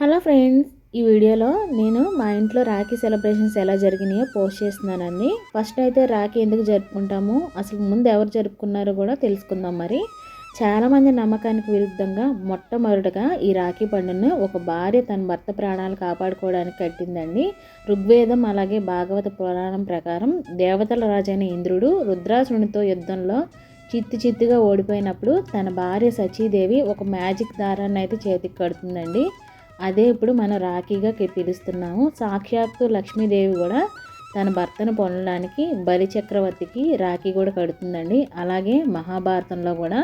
Hello friends, ఈ వీడియోలో నేను మా ఇంట్లో రాఖీ సెలబ్రేషన్స్ ఎలా జరిగినాయో పోస్ట్ చేస్తున్నానండి. ఫస్ట్ అయితే రాఖీ ఎందుకు జరుపుకుంటాము, అసలు ముందు ఎవరు జరుపుకున్నారో కూడా తెలుసుకుందాం. చాలామంది నమ్మకానికి విరుద్ధంగా మొట్టమొదటగా ఈ రాఖీ పండుగను ఒక భార్య తన భర్త ప్రాణాలు కాపాడుకోవడానికి కట్టిందండి. ఋగ్వేదం అలాగే భాగవత పురాణం ప్రకారం దేవతల రాజైన ఇంద్రుడు రుద్రాసునితో యుద్ధంలో చిత్తుగా ఓడిపోయినప్పుడు తన భార్య సచీదేవి ఒక మ్యాజిక్ దారాన్ని అయితే చేతికి కడుతుందండి. అదే ఇప్పుడు మనం రాఖీగా పిలుస్తున్నాము. సాక్షాత్తు లక్ష్మీదేవి కూడా తన భర్తను పొందడానికి బలి చక్రవర్తికి రాఖీ కూడా కడుతుందండి. అలాగే మహాభారతంలో కూడా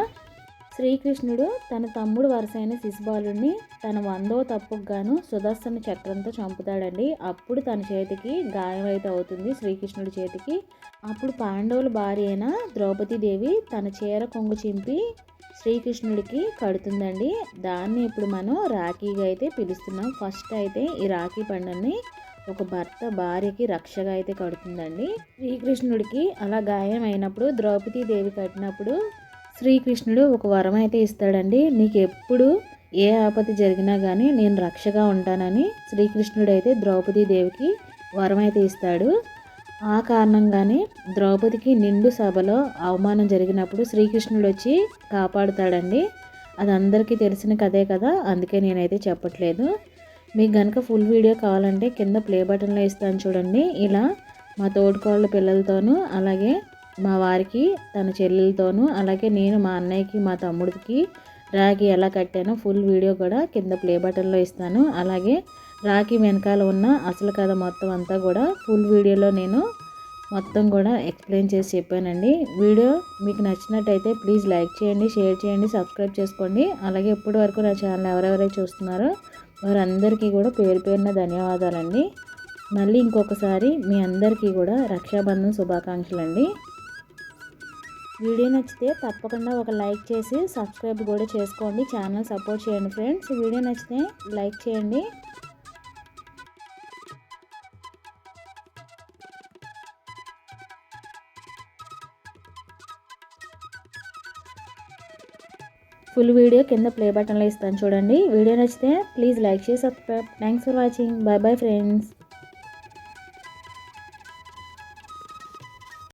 శ్రీకృష్ణుడు తన తమ్ముడు వరుసైన శిశుపాలుడిని తన 100వ తప్పుకు గాను సుదర్శన చక్రంతో చంపుతాడండి. అప్పుడు తన చేతికి గాయం అయితే అవుతుంది, శ్రీకృష్ణుడి చేతికి. అప్పుడు పాండవుల భార్య అయిన ద్రౌపదీదేవి తన చీర కొంగు చింపి శ్రీకృష్ణుడికి కడుతుందండి. దాన్ని ఇప్పుడు మనం రాఖీగా అయితే పిలుస్తున్నాం. ఫస్ట్ అయితే ఈ రాఖీ పండుగని ఒక భర్త భార్యకి రక్షగా అయితే కడుతుందండి. శ్రీకృష్ణుడికి అలా గాయం అయినప్పుడు ద్రౌపదీదేవి కట్టినప్పుడు శ్రీకృష్ణుడు ఒక వరం అయితే ఇస్తాడండి. నీకు ఎప్పుడు ఏ ఆపద జరిగినా కానీ నేను రక్షగా ఉంటానని శ్రీకృష్ణుడు అయితే ద్రౌపదీదేవికి వరం అయితే ఇస్తాడు. ఆ కారణంగానే ద్రౌపదికి నిండు సభలో అవమానం జరిగినప్పుడు శ్రీకృష్ణుడు వచ్చి కాపాడుతాడండి. అది అందరికీ తెలిసిన కథే కదా, అందుకే నేనైతే చెప్పట్లేదు. మీకు కనుక ఫుల్ వీడియో కావాలంటే కింద ప్లే బటన్లో ఇస్తాను చూడండి. ఇలా మా తోడుకోళ్ళ పిల్లలతోనూ అలాగే మా వారికి తన చెల్లెలతోనూ అలాగే నేను మా అన్నయ్యకి మా తమ్ముడికి రాఖీ ఎలా కట్టానో ఫుల్ వీడియో కూడా కింద ప్లే బటన్లో ఇస్తాను. అలాగే రాఖీ వెనకాల ఉన్న అసలు కథ మొత్తం అంతా కూడా ఫుల్ వీడియోలో నేను మొత్తం కూడా ఎక్స్ప్లెయిన్ చేసి చెప్పానండి. వీడియో మీకు నచ్చినట్టయితే ప్లీజ్ లైక్ చేయండి, షేర్ చేయండి, సబ్స్క్రైబ్ చేసుకోండి. అలాగే ఇప్పటి వరకు నా ఛానల్ ఎవరెవరైతే చూస్తున్నారో వారందరికీ కూడా పేరు పేరున ధన్యవాదాలండి. మళ్ళీ ఇంకొకసారి మీ అందరికీ కూడా రక్షాబంధన్ శుభాకాంక్షలు అండి. వీడియో నచ్చితే తప్పకుండా ఒక లైక్ చేసి సబ్స్క్రైబ్ కూడా చేసుకోండి, ఛానల్ సపోర్ట్ చేయండి ఫ్రెండ్స్. వీడియో నచ్చితే లైక్ చేయండి. ఫుల్ వీడియో కింద ప్లే బటన్లో ఇస్తాను చూడండి. వీడియో నచ్చితే ప్లీజ్ లైక్ చేసి subscribe. Thanks for watching. Bye bye friends.